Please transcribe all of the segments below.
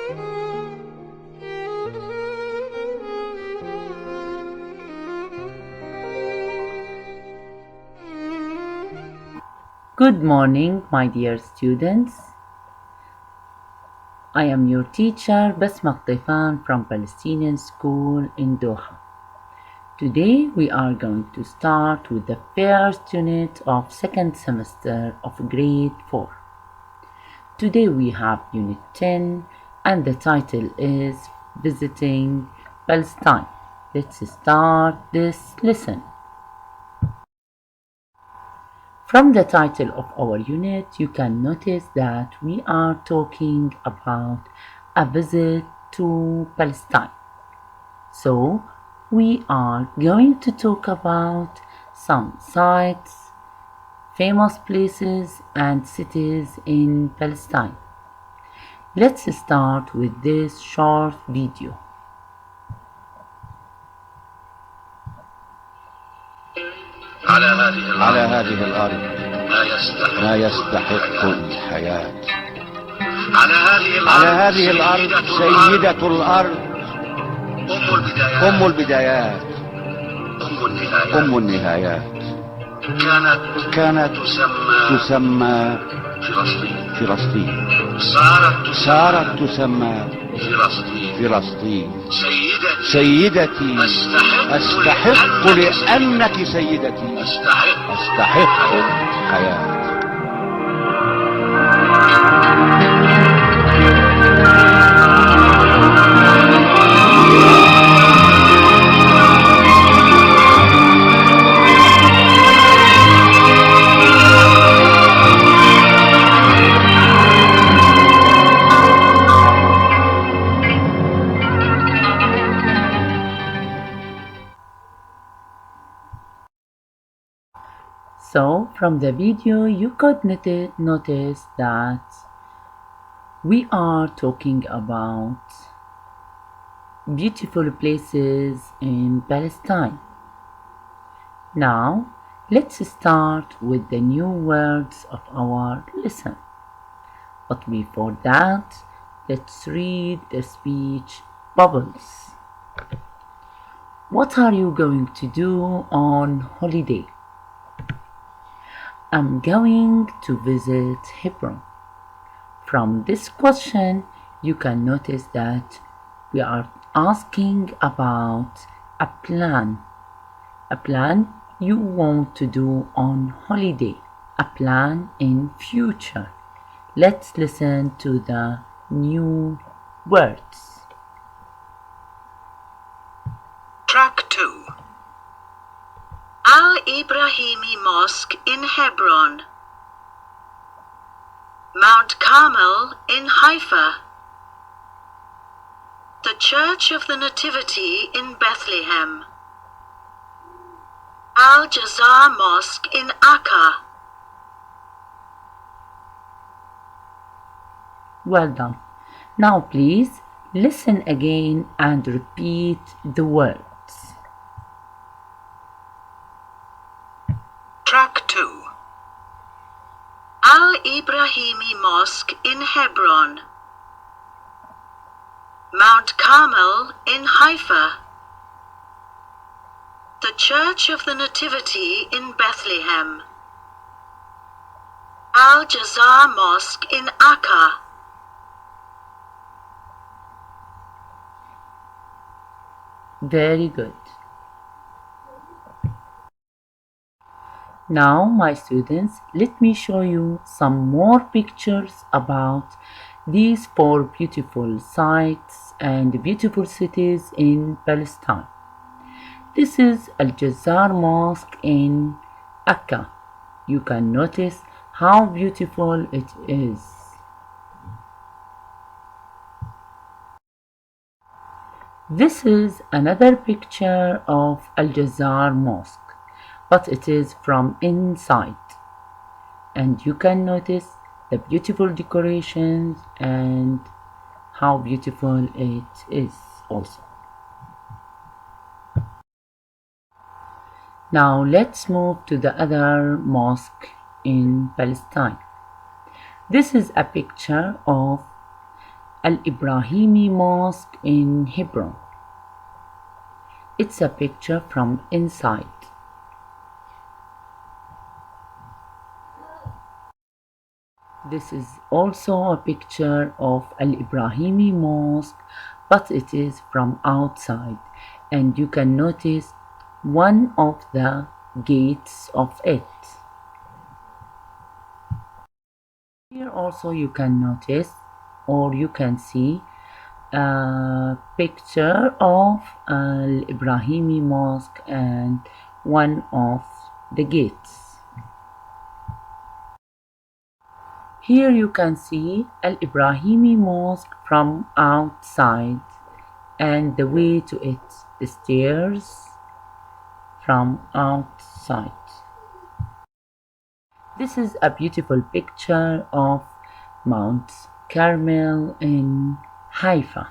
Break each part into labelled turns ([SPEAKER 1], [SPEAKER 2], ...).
[SPEAKER 1] Good morning, my dear students. I am your teacher Basma Qtifan from Palestinian School in Doha. Today we are going to start with the first unit of second semester of grade 4. Today we have unit 10 and the title is Visiting Palestine. Let's start this lesson. From the title of our unit, you can notice that we are talking about a visit to Palestine. So, we are going to talk about some sites, famous places, and cities in Palestine. Let's start with this short video.
[SPEAKER 2] على هذه الأرض ما يستحق الحياة. على هذه الأرض سيدة الأرض، أم البدايات، أم النهايات. كانت تسمى فلسطين، صارت تسمى فلسطين. سيدتي أستحق لأنك سيدتي، أستحق الحياة.
[SPEAKER 1] So, from the video, you could notice that we are talking about beautiful places in Palestine. Now, let's start with the new words of our lesson. But before that, let's read the speech bubbles. What are you going to do on holiday? I'm going to visit Hebron. From this question, you can notice that we are asking about a plan you want to do on holiday, a plan in future. Let's listen to the new words.
[SPEAKER 3] Track 2. Al-Ibrahimi Mosque in Hebron, Mount Carmel in Haifa, the Church of the Nativity in Bethlehem, Al-Jazar Mosque in Akka.
[SPEAKER 1] Well done. Now please listen again and repeat the words.
[SPEAKER 3] Track 2. Al-Ibrahimi Mosque in Hebron, Mount Carmel in Haifa, the Church of the Nativity in Bethlehem, Al-Jazar Mosque in Akka.
[SPEAKER 1] Very good. Now, my students, let me show you some more pictures about these 4 beautiful sites and beautiful cities in Palestine. This is Al-Jazar Mosque in Akka. You can notice how beautiful it is. This is another picture of Al-Jazar Mosque, but it is from inside, and you can notice the beautiful decorations and how beautiful it is also. Now let's move to the other mosque in Palestine. This is a picture of Al-Ibrahimi Mosque in Hebron. It's a picture from inside. This is also a picture of Al-Ibrahimi Mosque, but it is from outside, and you can notice one of the gates of it. Here also you can notice, or you can see, a picture of Al-Ibrahimi Mosque and one of the gates. Here you can see Al-Ibrahimi Mosque from outside and the way to it, the stairs from outside. This is a beautiful picture of Mount Carmel in Haifa.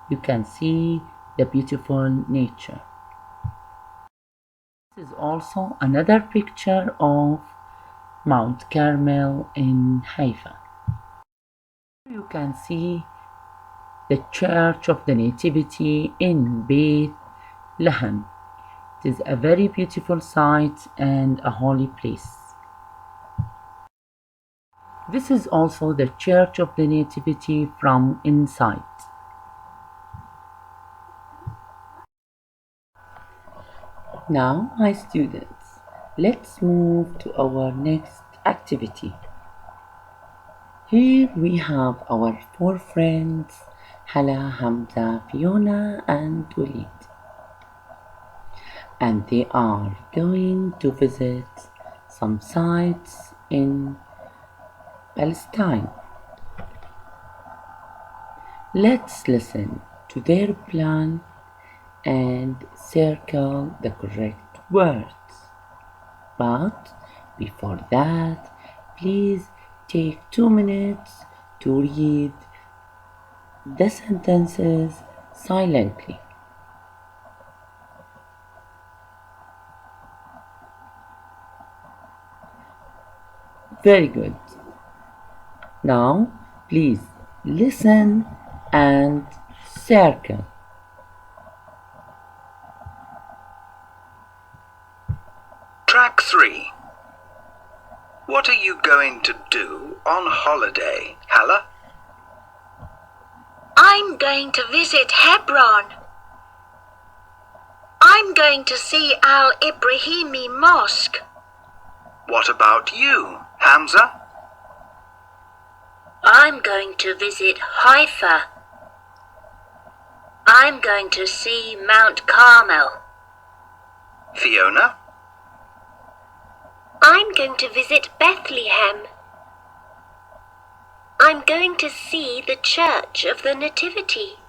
[SPEAKER 1] You can see the beautiful nature. This is also another picture of Mount Carmel in Haifa. You can see the Church of the Nativity in Beit Lahem. It is a very beautiful site and a holy place. This is also the Church of the Nativity from inside. Now, my students, let's move to our next activity. Here we have our 4 friends, Hala, Hamza, Fiona, and Walid. And they are going to visit some sites in Palestine. Let's listen to their plan and circle the correct words. But before that, please take 2 minutes to read the sentences silently. Very good. Now, please listen and circle.
[SPEAKER 4] Track 3. What are you going to do on holiday, Hala?
[SPEAKER 3] I'm going to visit Hebron. I'm going to see Al-Ibrahimi Mosque.
[SPEAKER 4] What about you, Hamza?
[SPEAKER 5] I'm going to visit Haifa. I'm going to see Mount Carmel.
[SPEAKER 4] Fiona?
[SPEAKER 5] I'm going to visit Bethlehem. I'm going to see the Church of the Nativity.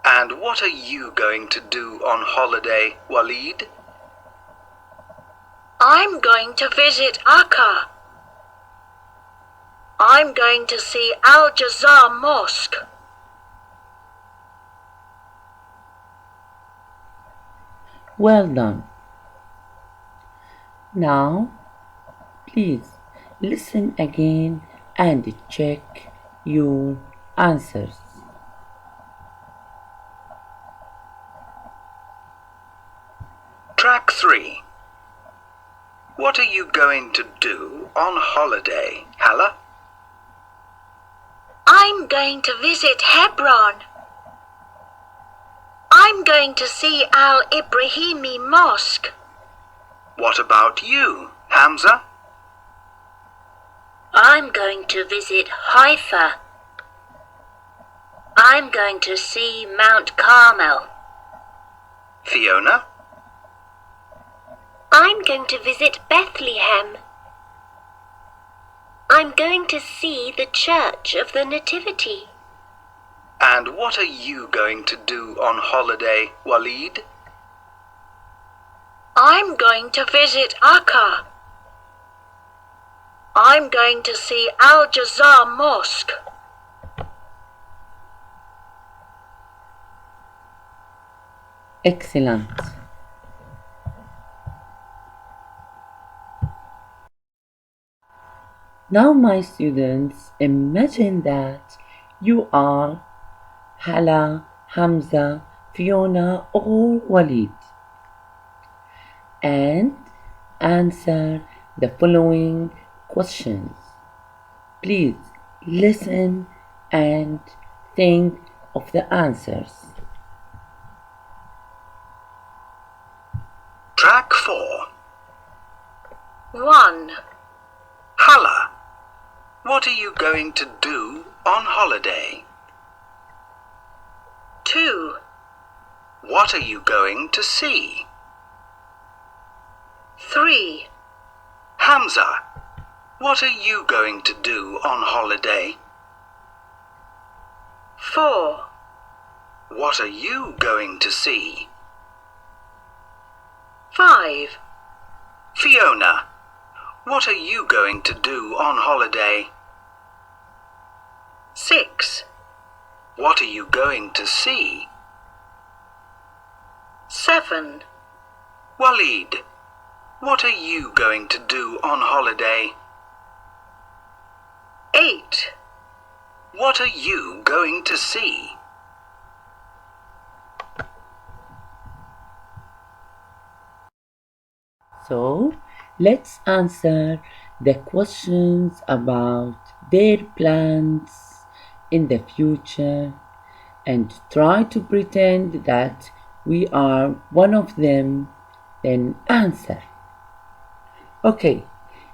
[SPEAKER 4] And what are you going to do on holiday, Walid?
[SPEAKER 3] I'm going to visit Akka. I'm going to see Al-Jazar Mosque.
[SPEAKER 1] Well done. Now, please listen again and check your answers.
[SPEAKER 4] Track 3. What are you going to do on holiday, Hala?
[SPEAKER 3] I'm going to visit Hebron. I'm going to see Al-Ibrahimi Mosque.
[SPEAKER 4] What about you, Hamza?
[SPEAKER 5] I'm going to visit Haifa. I'm going to see Mount Carmel.
[SPEAKER 4] Fiona?
[SPEAKER 5] I'm going to visit Bethlehem. I'm going to see the Church of the Nativity.
[SPEAKER 4] And what are you going to do on holiday, Walid?
[SPEAKER 3] I'm going to visit Akka. I'm going to see Al-Jazar Mosque.
[SPEAKER 1] Excellent. Now, my students, imagine that You are Hala, Hamza, Fiona, or Walid, and answer the following questions. Please listen and think of the answers.
[SPEAKER 4] Track 4.
[SPEAKER 5] 1,
[SPEAKER 4] Hala, what are you going to do on holiday?
[SPEAKER 5] 2,
[SPEAKER 4] What are you going to see?
[SPEAKER 5] 3,
[SPEAKER 4] Hamza, what are you going to do on holiday?
[SPEAKER 5] 4,
[SPEAKER 4] What are you going to see?
[SPEAKER 5] 5,
[SPEAKER 4] Fiona, what are you going to do on holiday?
[SPEAKER 5] 6,
[SPEAKER 4] What are you going to see?
[SPEAKER 5] 7,
[SPEAKER 4] Walid, what are you going to do on holiday?
[SPEAKER 5] 8,
[SPEAKER 4] What are you going to see?
[SPEAKER 1] So, let's answer the questions about their plans in the future and try to pretend that we are one of them, then answer. Okay,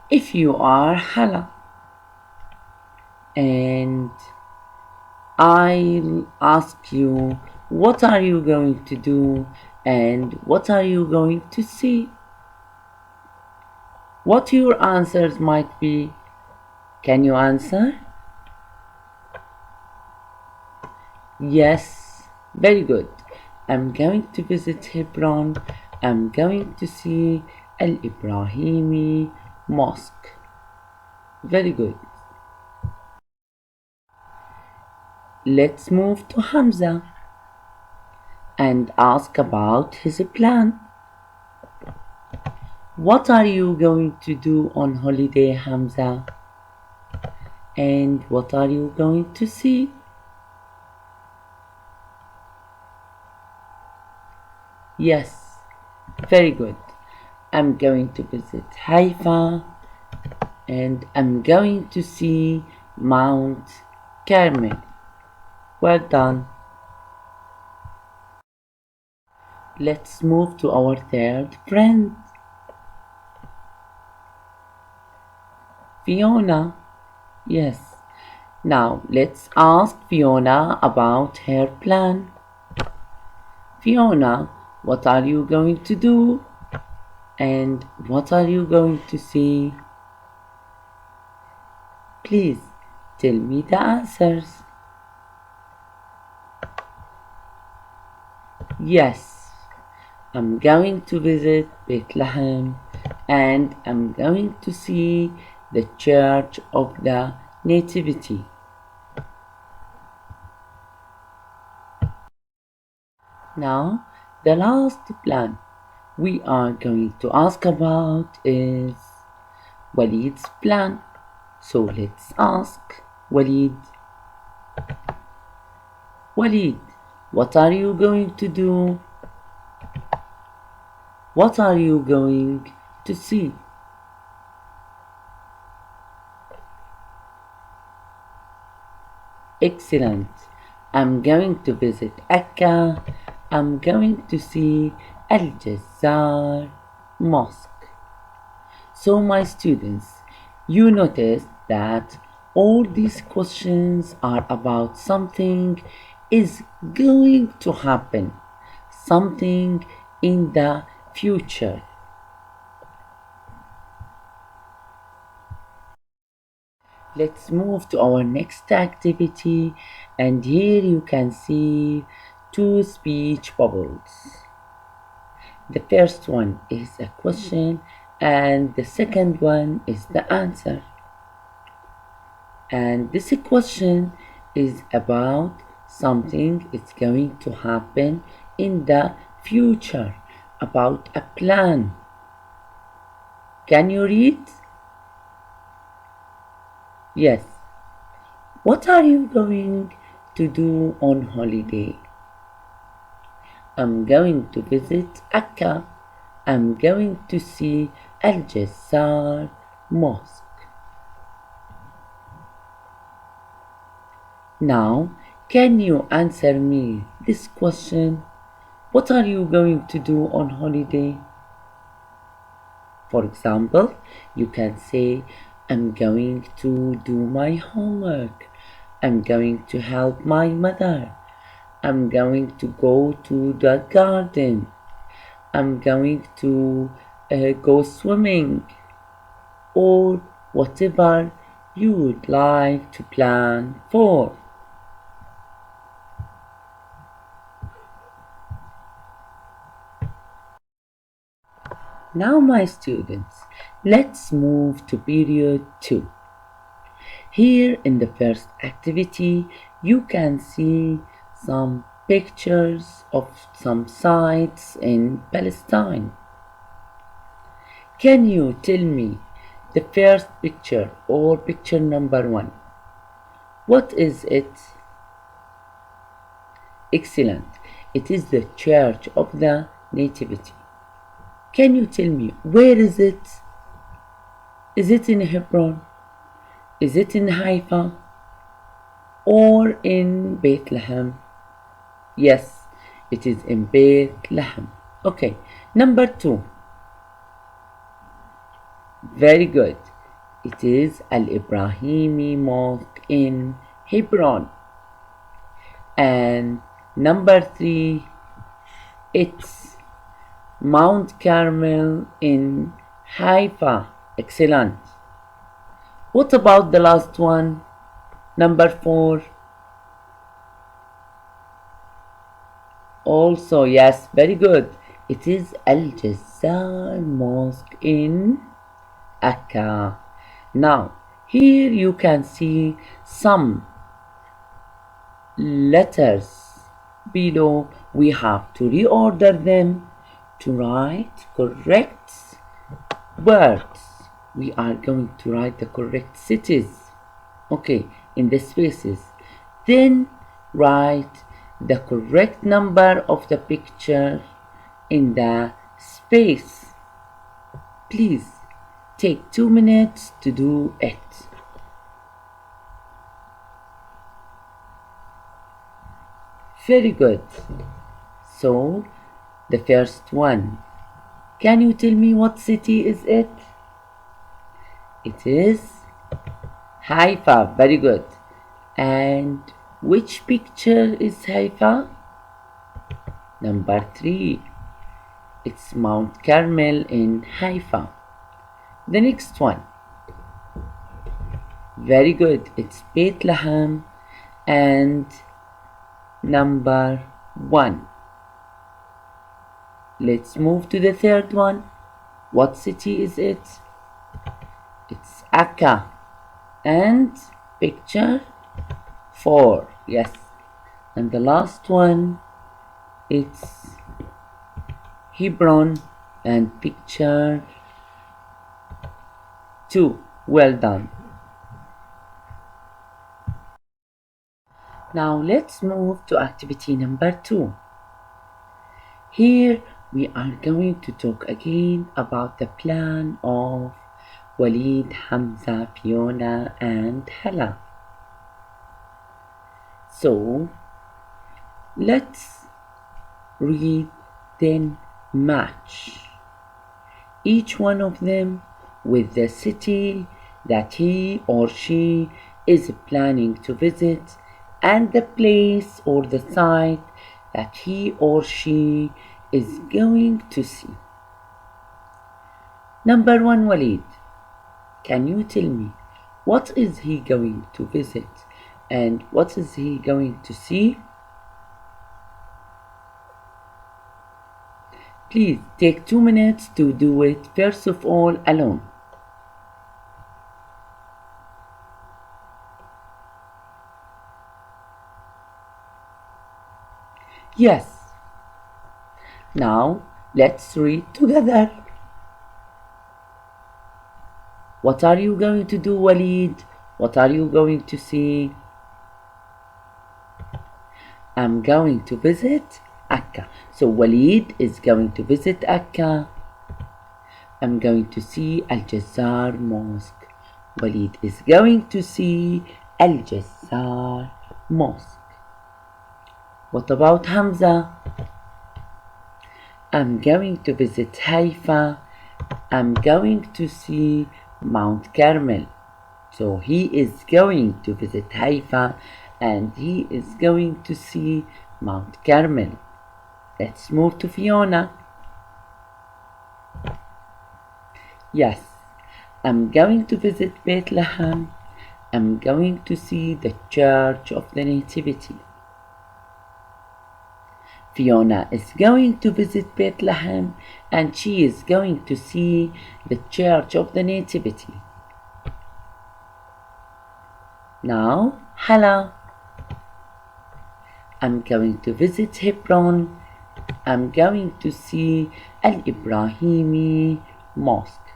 [SPEAKER 1] if you are Hala and I'll ask you, what are you going to do and what are you going to see? What your answers might be? Can you answer? Yes, very good. I'm going to visit Hebron. I'm going to see Al Ibrahimi Mosque. Very good. Let's move to Hamza and ask about his plan. What are you going to do on holiday, Hamza? And what are you going to see? Yes, very good. I'm going to visit Haifa and I'm going to see Mount Carmel. Well done. Let's move to our third friend, Fiona. Yes. Now let's ask Fiona about her plan. Fiona, what are you going to do? And what are you going to see? Please tell me the answers. Yes, I'm going to visit Bethlehem and I'm going to see the Church of the Nativity. Now, the last plan we are going to ask about is Walid's plan. So let's ask Walid. Walid, what are you going to do? What are you going to see? Excellent. I'm going to visit Akka. I'm going to see Al Jazzar Mosque. So, my students, you notice that all these questions are about something is going to happen, something in the future. Let's move to our next activity, and here you can see two speech bubbles. The first one is a question and the second one is the answer. And this question is about something it's going to happen in the future, about a plan. Can you read? Yes. What are you going to do on holiday? I'm going to visit Akka. I'm going to see Al Jassar Mosque. Now, can you answer me this question? What are you going to do on holiday? For example, you can say, I'm going to do my homework. I'm going to help my mother. I'm going to go to the garden. I'm going to go swimming. Or whatever you would like to plan for. Now, my students, let's move to period 2. Here in the first activity, you can see some pictures of some sites in Palestine. Can you tell me the first picture or picture number 1? What is it? Excellent. It is the Church of the Nativity. Can you tell me where is it? Is it in Hebron? Is it in Haifa? Or in Bethlehem? Yes, it is in Bethlehem. Okay, number 2. Very good. It is Al-Ibrahimi Mosque in Hebron. And number 3, it's Mount Carmel in Haifa. Excellent. What about the last one? Number 4. Also, yes, very good. It is Al Jassar Mosque in Akka. Now, here you can see some letters below. We have to reorder them to write correct words. We are going to write the correct cities, okay, in the spaces. Then write the correct number of the picture in the space. Please take 2 minutes to do it. Very good. So, the first one. Can you tell me what city is it? It is Haifa. Very good. And which picture is Haifa? Number 3. It's Mount Carmel in Haifa. The next one. Very good. It's Bethlehem. And number 1. Let's move to the third one. What city is it? It's Akka. And picture 4. Yes. And the last one, it's Hebron and picture 2. Well done. Now let's move to activity number 2. Here we are going to talk again about the plan of Walid, Hamza, Fiona and Hala. So let's read, then match each one of them with the city that he or she is planning to visit and the place or the site that he or she is going to see. Number 1, Walid. Can you tell me what is he going to visit and what is he going to see? Please take 2 minutes to do it first of all alone. Yes. Now let's read together. What are you going to do, Walid? What are you going to see? I'm going to visit Akka. So Walid is going to visit Akka. I'm going to see Al Jazzar Mosque. Walid is going to see Al Jazzar Mosque. What about Hamza? I'm going to visit Haifa. I'm going to see Mount Carmel. So he is going to visit Haifa and he is going to see Mount Carmel. Let's move to Fiona. Yes, I'm going to visit Bethlehem. I'm going to see the Church of the Nativity. Fiona is going to visit Bethlehem and she is going to see the Church of the Nativity. Now, Hala. I'm going to visit Hebron. I'm going to see Al-Ibrahimi Mosque.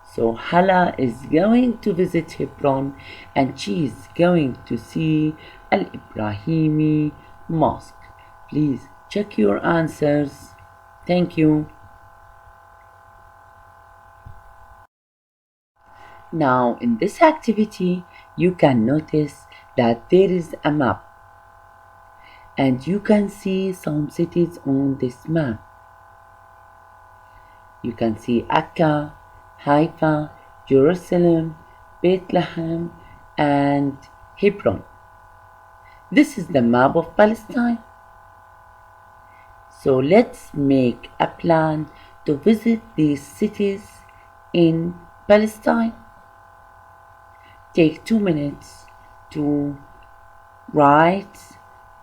[SPEAKER 1] So Hala is going to visit Hebron and she is going to see Al-Ibrahimi Mosque. Please check your answers. Thank you. Now in this activity you can notice that there is a map and you can see some cities on this map. You can see Akka, Haifa, Jerusalem, Bethlehem and Hebron. This is the map of Palestine. So let's make a plan to visit these cities in Palestine. Take 2 minutes to write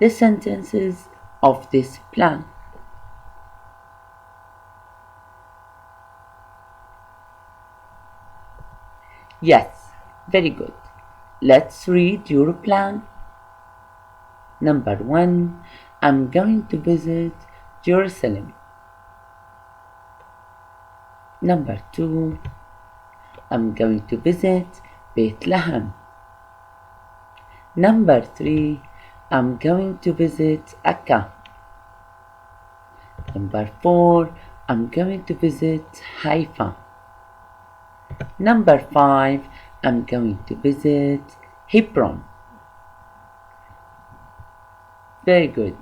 [SPEAKER 1] the sentences of this plan. Yes, very good. Let's read your plan. Number 1, I'm going to visit Jerusalem. Number 2, I'm going to visit Bethlehem. Number 3, I'm going to visit Akka. Number 4, I'm going to visit Haifa. Number 5, I'm going to visit Hebron. Very good.